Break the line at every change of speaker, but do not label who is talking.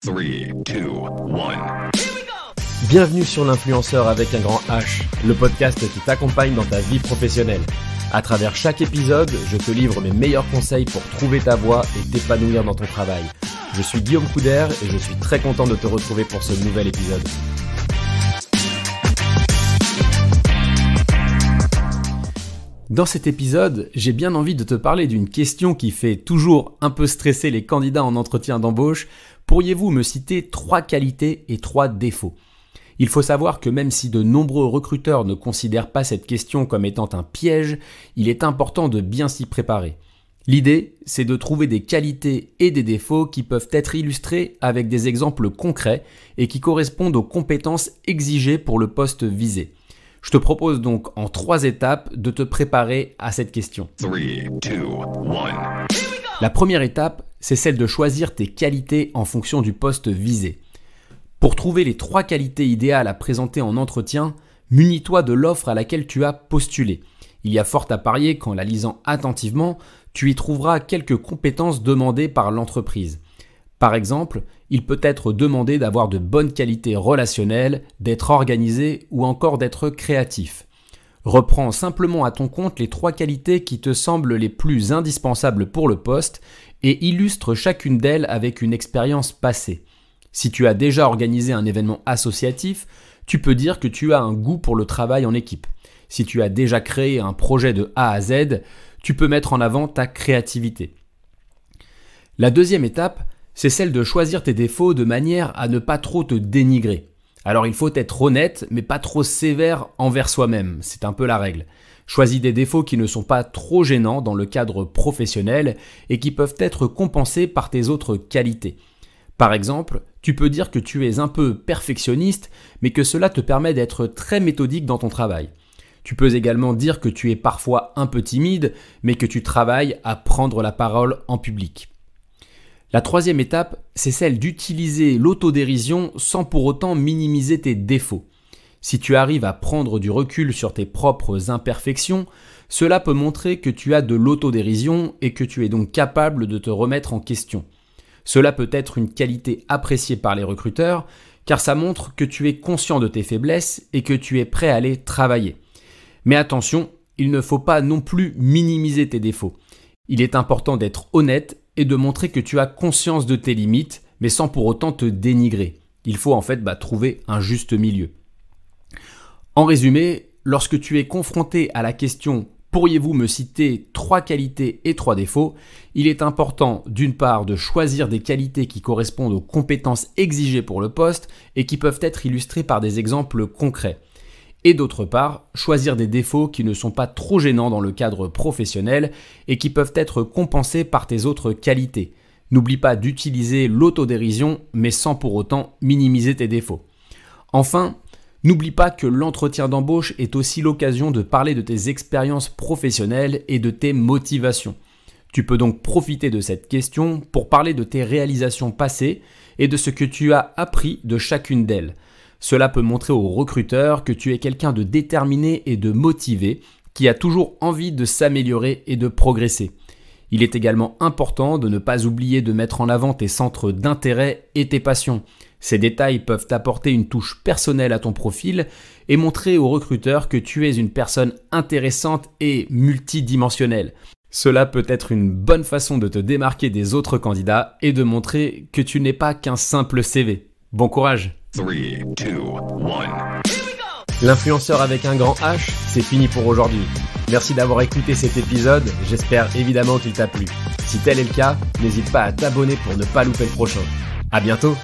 3, 2, 1.
Bienvenue sur l'influenceur avec un grand H, le podcast qui t'accompagne dans ta vie professionnelle. À travers chaque épisode, je te livre mes meilleurs conseils pour trouver ta voie et t'épanouir dans ton travail. Je suis Guillaume Couder et je suis très content de te retrouver pour ce nouvel épisode. Dans cet épisode, j'ai bien envie de te parler d'une question qui fait toujours un peu stresser les candidats en entretien d'embauche. Pourriez-vous me citer 3 qualités et 3 défauts ? Il faut savoir que même si de nombreux recruteurs ne considèrent pas cette question comme étant un piège, il est important de bien s'y préparer. L'idée, c'est de trouver des qualités et des défauts qui peuvent être illustrés avec des exemples concrets et qui correspondent aux compétences exigées pour le poste visé. Je te propose donc en 3 étapes de te préparer à cette question.
3, 2, 1.
La première étape, c'est celle de choisir tes qualités en fonction du poste visé. Pour trouver les 3 qualités idéales à présenter en entretien, munis-toi de l'offre à laquelle tu as postulé. Il y a fort à parier qu'en la lisant attentivement, tu y trouveras quelques compétences demandées par l'entreprise. Par exemple, il peut être demandé d'avoir de bonnes qualités relationnelles, d'être organisé ou encore d'être créatif. Reprends simplement à ton compte les 3 qualités qui te semblent les plus indispensables pour le poste et illustre chacune d'elles avec une expérience passée. Si tu as déjà organisé un événement associatif, tu peux dire que tu as un goût pour le travail en équipe. Si tu as déjà créé un projet de A à Z, tu peux mettre en avant ta créativité. La deuxième étape, c'est celle de choisir tes défauts de manière à ne pas trop te dénigrer. Alors il faut être honnête, mais pas trop sévère envers soi-même, c'est un peu la règle. Choisis des défauts qui ne sont pas trop gênants dans le cadre professionnel et qui peuvent être compensés par tes autres qualités. Par exemple, tu peux dire que tu es un peu perfectionniste, mais que cela te permet d'être très méthodique dans ton travail. Tu peux également dire que tu es parfois un peu timide, mais que tu travailles à prendre la parole en public. La troisième étape, c'est celle d'utiliser l'autodérision sans pour autant minimiser tes défauts. Si tu arrives à prendre du recul sur tes propres imperfections, cela peut montrer que tu as de l'autodérision et que tu es donc capable de te remettre en question. Cela peut être une qualité appréciée par les recruteurs, car ça montre que tu es conscient de tes faiblesses et que tu es prêt à les travailler. Mais attention, il ne faut pas non plus minimiser tes défauts. Il est important d'être honnête et de montrer que tu as conscience de tes limites, mais sans pour autant te dénigrer. Il faut en fait trouver un juste milieu. En résumé, lorsque tu es confronté à la question « Pourriez-vous me citer 3 qualités et 3 défauts ?», il est important d'une part de choisir des qualités qui correspondent aux compétences exigées pour le poste et qui peuvent être illustrées par des exemples concrets. Et d'autre part, choisir des défauts qui ne sont pas trop gênants dans le cadre professionnel et qui peuvent être compensés par tes autres qualités. N'oublie pas d'utiliser l'autodérision, mais sans pour autant minimiser tes défauts. Enfin, n'oublie pas que l'entretien d'embauche est aussi l'occasion de parler de tes expériences professionnelles et de tes motivations. Tu peux donc profiter de cette question pour parler de tes réalisations passées et de ce que tu as appris de chacune d'elles. Cela peut montrer aux recruteurs que tu es quelqu'un de déterminé et de motivé, qui a toujours envie de s'améliorer et de progresser. Il est également important de ne pas oublier de mettre en avant tes centres d'intérêt et tes passions. Ces détails peuvent apporter une touche personnelle à ton profil et montrer aux recruteurs que tu es une personne intéressante et multidimensionnelle. Cela peut être une bonne façon de te démarquer des autres candidats et de montrer que tu n'es pas qu'un simple CV. Bon courage!
3, 2, 1.
L'influenceur avec un grand H, c'est fini pour aujourd'hui. Merci d'avoir écouté cet épisode, j'espère évidemment qu'il t'a plu. Si tel est le cas, n'hésite pas à t'abonner pour ne pas louper le prochain. À bientôt!